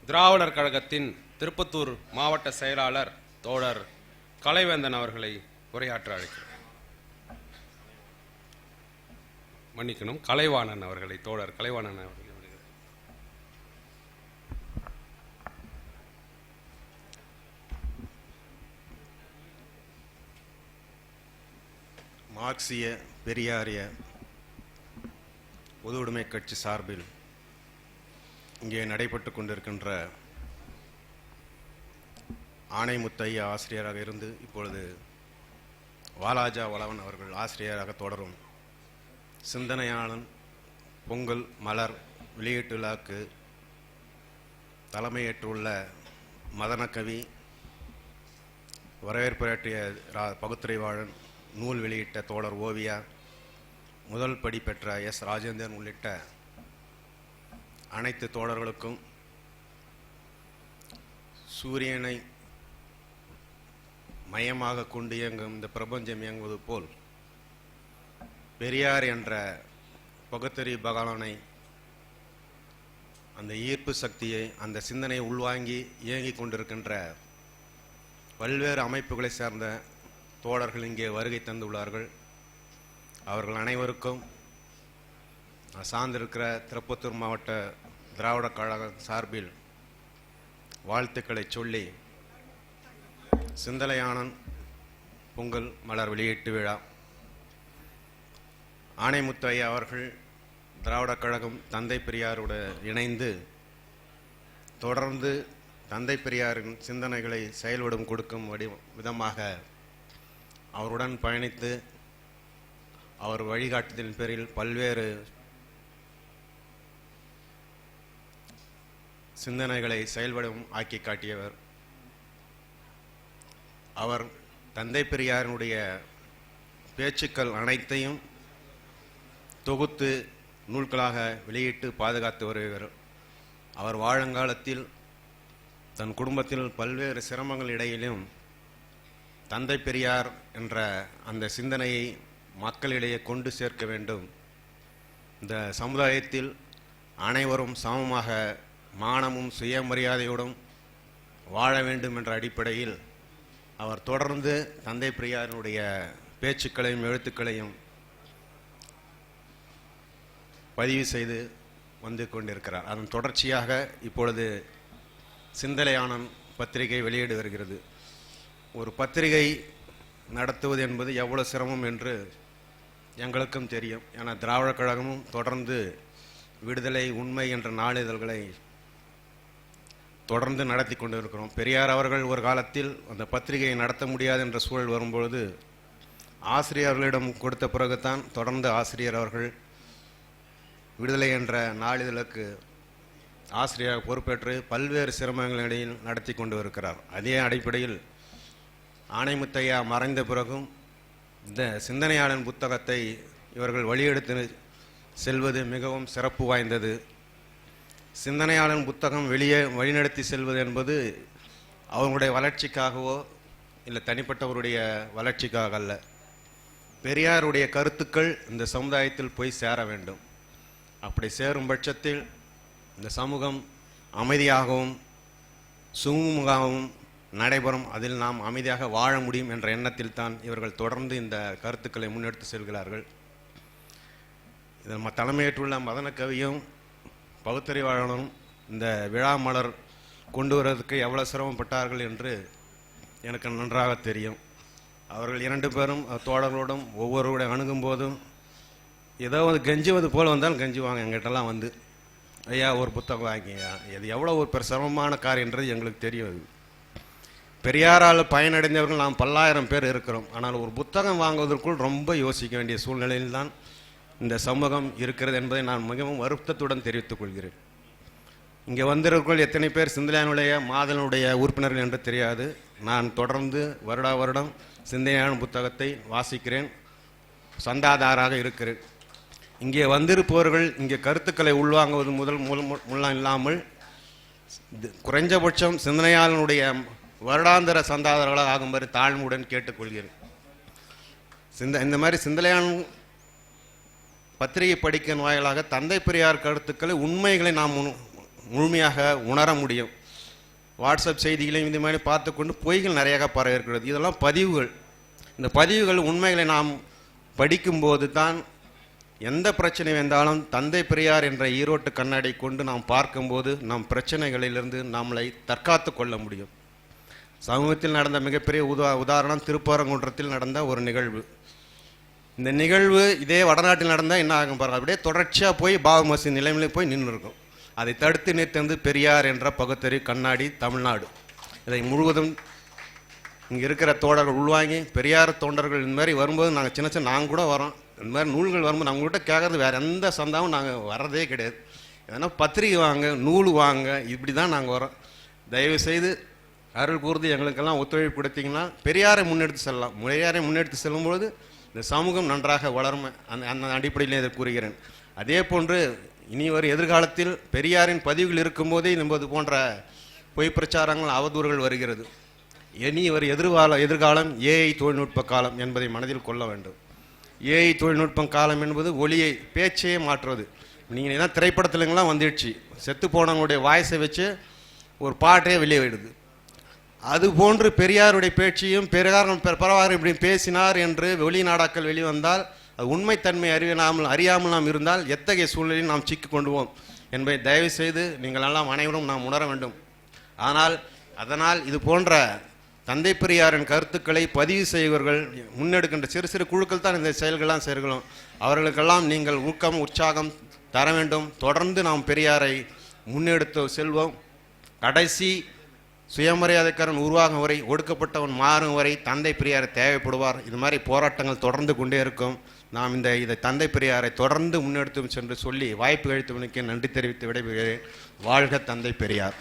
திராவிடர் கழகத்தின் திருப்பத்தூர் மாவட்ட செயலாளர் தோழர் கலைவேந்தன் அவர்களை உரையாற்ற அழைக்கிறேன். மன்னிக்கணும், கலைவாணன் அவர்களை, தோழர் கலைவாணன் அவர்களை. மார்க்சிய பெரியாரிய பொது உடைமை கட்சி சார்பில் இங்கே நடைபெற்று கொண்டிருக்கின்ற ஆணைமுத்தையா ஆசிரியராக இருந்து இப்பொழுது வாலாஜா வளவன் அவர்கள் ஆசிரியராக தொடரும் சிந்தனையாளன் பொங்கல் மலர் வெளியீட்டு விழாக்கு தலைமையேற்றுள்ள மதனகவி, வரவேற்புரையாற்றிய பகுத்துரைவாளன், நூல் வெளியிட்ட தோழர் ஓவியா, முதல் படி பெற்ற எஸ் ராஜேந்திரன் உள்ளிட்ட அனைத்து தோழர்களுக்கும் சூரியனை மையமாக கொண்டு இயங்கும் இந்த பிரபஞ்சம் இயங்குவது போல் பெரியார் என்ற பகுத்தறி பகவானை, அந்த ஈர்ப்பு சக்தியை, அந்த சிந்தனையை உள்வாங்கி இயங்கிக் கொண்டிருக்கின்ற பல்வேறு அமைப்புகளை சேர்ந்த தோழர்கள் இங்கே வருகை தந்துள்ளார்கள். அவர்கள் அனைவருக்கும் சார்ந்திருக்கிற திருப்பத்தூர் மாவட்ட திராவிட கழக சார்பில் வாழ்த்துக்களை சொல்லி, சிந்தனையாளன் பொங்கல் மலர் வெளியீட்டு விழா ஆணைமுத்தையா அவர்கள் திராவிட கழகம் தந்தை பெரியாரோடு இணைந்து தொடர்ந்து தந்தை பெரியாரின் சிந்தனைகளை செயல்படும் கொடுக்கும் விதமாக அவருடன் பயணித்து அவர் வழிகாட்டுதலின் பேரில் பல்வேறு சிந்தனைகளை செயல்படும் ஆக்கி காட்டியவர். அவர் தந்தை பெரியாரினுடைய பேச்சுக்கள் அனைத்தையும் தொகுத்து நூல்களாக வெளியிட்டு பாதுகாத்து வருகிறார். அவர் வாழுங்காலத்தில் தன் குடும்பத்தில் பல்வேறு சிரமங்கள் இடையிலும் தந்தை பெரியார் என்ற அந்த சிந்தனையை மக்களிடையே கொண்டு சேர்க்க வேண்டும், இந்த சமுதாயத்தில் அனைவரும் சமமாக மானமும் சுயமரியாதையோடும் வாழ வேண்டும் என்ற அடிப்படையில் அவர் தொடர்ந்து தந்தை பெரியாரினுடைய பேச்சுக்களையும் எழுத்துக்களையும் பதிவு செய்து வந்து கொண்டிருக்கிறார். அதன் தொடர்ச்சியாக இப்பொழுது சிந்தனையாளன் பத்திரிகை வெளியிடு வருகிறது. ஒரு பத்திரிகை நடத்துவது என்பது எவ்வளவு சிரமம் என்று எங்களுக்கும் தெரியும். ஏன்னா திராவிட கழகமும் தொடர்ந்து விடுதலை, உண்மை என்ற நாளிதழ்களை தொடர்ந்து நடத்தி கொண்டு இருக்கிறோம். பெரியார் அவர்கள் ஒரு காலத்தில் அந்த பத்திரிகையை நடத்த முடியாது என்ற சூழல் வரும்பொழுது ஆசிரியர்களிடம் கொடுத்த பிறகுதான் தொடர்ந்து ஆசிரியர் அவர்கள் விடுதலை என்ற நாளிதழுக்கு ஆசிரியராக பொறுப்பேற்று பல்வேறு சிரமங்களிடையில் நடத்தி கொண்டு இருக்கிறார். அதே அடிப்படையில் ஆணைமுத்தையா மறைந்த பிறகும் இந்த சிந்தனையாளன் புத்தகத்தை இவர்கள் வழியெடுத்து செல்வது மிகவும் சிறப்பு வாய்ந்தது. சிந்தனையாளன் புத்தகம் வெளியே வழிநடத்தி செல்வது என்பது அவங்களுடைய வளர்ச்சிக்காகவோ இல்லை தனிப்பட்டவருடைய வளர்ச்சிக்காக அல்ல. பெரியாருடைய கருத்துக்கள் இந்த சமுதாயத்தில் போய் சேர வேண்டும். அப்படி சேரும் பட்சத்தில் இந்த சமூகம் அமைதியாகவும் சுமூகமாகவும் நடைபெறும், அதில் நாம் அமைதியாக வாழ முடியும் என்ற எண்ணத்தில் தான் இவர்கள் தொடர்ந்து இந்த கருத்துக்களை முன்னெடுத்து செல்கிறார்கள். இதில் தலைமையேற்றுள்ள மதனகவியும் பகுத்தறிவாளனும் இந்த விழா மலர் கொண்டு வருவதற்கு எவ்வளவு சிரமப்பட்டார்கள் என்று எனக்கு நன்றாக தெரியும். அவர்கள் இரண்டு பேரும் தோழர்களோடும் ஒவ்வொருவருடைய அணுகும் போதும் ஏதோ கெஞ்சுவது போல் வந்தால் கெஞ்சுவாங்க. எங்கிட்டலாம் வந்து, ஐயா ஒரு புத்தகம் வாங்கியா, இது எவ்வளோ ஒரு சிரமமான காரியன்றது எங்களுக்கு தெரியும். பெரியாரால் பயனடைந்தவர்கள் நாம் பல்லாயிரம் பேர் இருக்கிறோம். ஆனால் ஒரு புத்தகம் வாங்குவதற்குள் ரொம்ப யோசிக்க வேண்டிய சூழ்நிலையில் தான் இந்த சமூகம் இருக்கிறது என்பதை நான் மிகவும் வருத்தத்துடன் தெரிவித்துக் கொள்கிறேன். இங்கே வந்திருக்கிறவர்கள் எத்தனை பேர் சிந்தனையானுடைய மாதனுடைய உறுப்பினர்கள் என்று தெரியாது. நான் தொடர்ந்து வருடம் சிந்தனையான புத்தகத்தை வாசிக்கிறேன், சந்தாதாராக இருக்கிறேன். இங்கே வந்திருப்பவர்கள் இங்கே கருத்துக்களை உள்வாங்குவது மூலம் இல்லாமல் குறைஞ்சபட்சம் சிந்தனையாளனுடைய வருடாந்திர சந்தாதாரர்களாக ஆகும்படி தாழ்மையுடன் கேட்டுக்கொள்கிறேன். இந்த மாதிரி சிந்தனையாளன் பத்திரிகை படிக்கும் வாயிலாக தந்தை பெரியார் கருத்துக்களை, உண்மைகளை நாம் முழுமையாக உணர முடியும். வாட்ஸ்அப் செய்திகளையும் இந்த மாதிரி பார்த்து கொண்டு பொய்கள் நிறையாக பரவி இருக்கிறது. இதெல்லாம் பதிவுகள். இந்த பதிவுகள் உண்மைகளை நாம் படிக்கும்போது தான் எந்த பிரச்சனை வந்தாலும் தந்தை பெரியார் என்ற ஈரோட்டு கண்ணாடி கொண்டு நாம் பார்க்கும்போது நம் பிரச்சனைகளிலிருந்து நம்மளை தற்காத்து கொள்ள முடியும். சமூகத்தில் நடந்த மிகப்பெரிய உதாரணம் திருப்பரங்குன்றத்தில் நடந்த ஒரு நிகழ்வு. இந்த நிகழ்வு இதே வடநாட்டில் நடந்தால் என்ன ஆகும் பாருங்கள். அப்படியே தொடர்ச்சியாக போய் பாபு மசீத் நிலைமையில போய் நின்று இருக்கும். அதை தடுத்து நிறுத்தது பெரியார் என்ற பகுத்தறிவு கண்ணாடி தமிழ்நாடு. இதை முழுவதும் இங்கே இருக்கிற தோழர்கள் உள்வாங்கி பெரியார் தொண்டர்கள் இந்த மாதிரி வரும்போது நாங்கள் சின்ன நாங்கள் கூட வரோம். இந்த மாதிரி நூல்கள் வரும்போது நாங்கள் கிட்ட கேட்கறது வேறு எந்த சந்தாவும் நாங்கள் வர்றதே கிடையாது. எதனா பத்திரிகை வாங்க, நூல் வாங்க, இப்படி தான் நாங்கள் வரோம். தயவுசெய்து அருள் கூர்ந்து எங்களுக்கெல்லாம் ஒத்துழைப்பு கொடுத்தீங்கன்னா பெரியாரை முன்னெடுத்து செல்லலாம். பெரியாரை முன்னெடுத்து செல்லும்பொழுது இந்த சமூகம் நன்றாக வளரும். அந்த அடிப்படையில் இதை கூறுகிறேன். அதே போன்று இனி ஒரு எதிர்காலத்தில் பெரியாரின் பதிவுகள் இருக்கும்போதே என்பது போன்ற பொய் பிரச்சாரங்கள் அவதூறுகள் வருகிறது. இனி ஒரு எதிர்காலம் ஏஐ தொழில்நுட்ப காலம் என்பதை மனதில் கொள்ள வேண்டும். ஏஐ தொழில்நுட்பம் காலம் என்பது ஒளியை பேச்சையே மாற்றுவது. நீங்கள் என்ன திரைப்படத்துலங்களாம் வந்துடுச்சு, செத்து போனவங்களுடைய வாய்ஸை வச்சு ஒரு பாட்டே வெளியே விடுது. அதுபோன்று பெரியாருடைய பேச்சையும் பரவாயில்லை இப்படி பேசினார் என்று வெளிநாடாக்கள் வெளிவந்தால் அது உண்மைத்தன்மை அறியாமல் நாம் இருந்தால் எத்தகைய சூழ்நிலையில் நாம் சிக்கிக் கொண்டுவோம் என்பதை தயவு செய்து நீங்கள் எல்லாம் அனைவரும் நாம் உணர வேண்டும். அதனால் இது போன்ற தந்தை பெரியாரின் கருத்துக்களை பதிவு செய்வர்கள் முன்னெடுக்கின்ற சிறு சிறு குழுக்கள் தான் இந்த செயல்கள்லாம் செய்கிறோம். அவர்களுக்கெல்லாம் நீங்கள் ஊக்கம் உற்சாகம் தர வேண்டும். தொடர்ந்து நாம் பெரியாரை முன்னெடுத்து செல்வோம். கடைசி சுயமரியாதைக்காரன் உருவாகும் வரை, ஒடுக்கப்பட்டவன் மாறும் வரை தந்தை பெரியாரை தேவைப்படுவார். இது மாதிரி போராட்டங்கள் தொடர்ந்து கொண்டே இருக்கும். நாம் இதை தந்தை பெரியாரை தொடர்ந்து முன்னெடுத்து சென்று சொல்லி வாய்ப்பு அளித்தவனுக்கு நன்றி தெரிவித்து விடைபெறுகிறேன். வாழ்க தந்தை பெரியார்.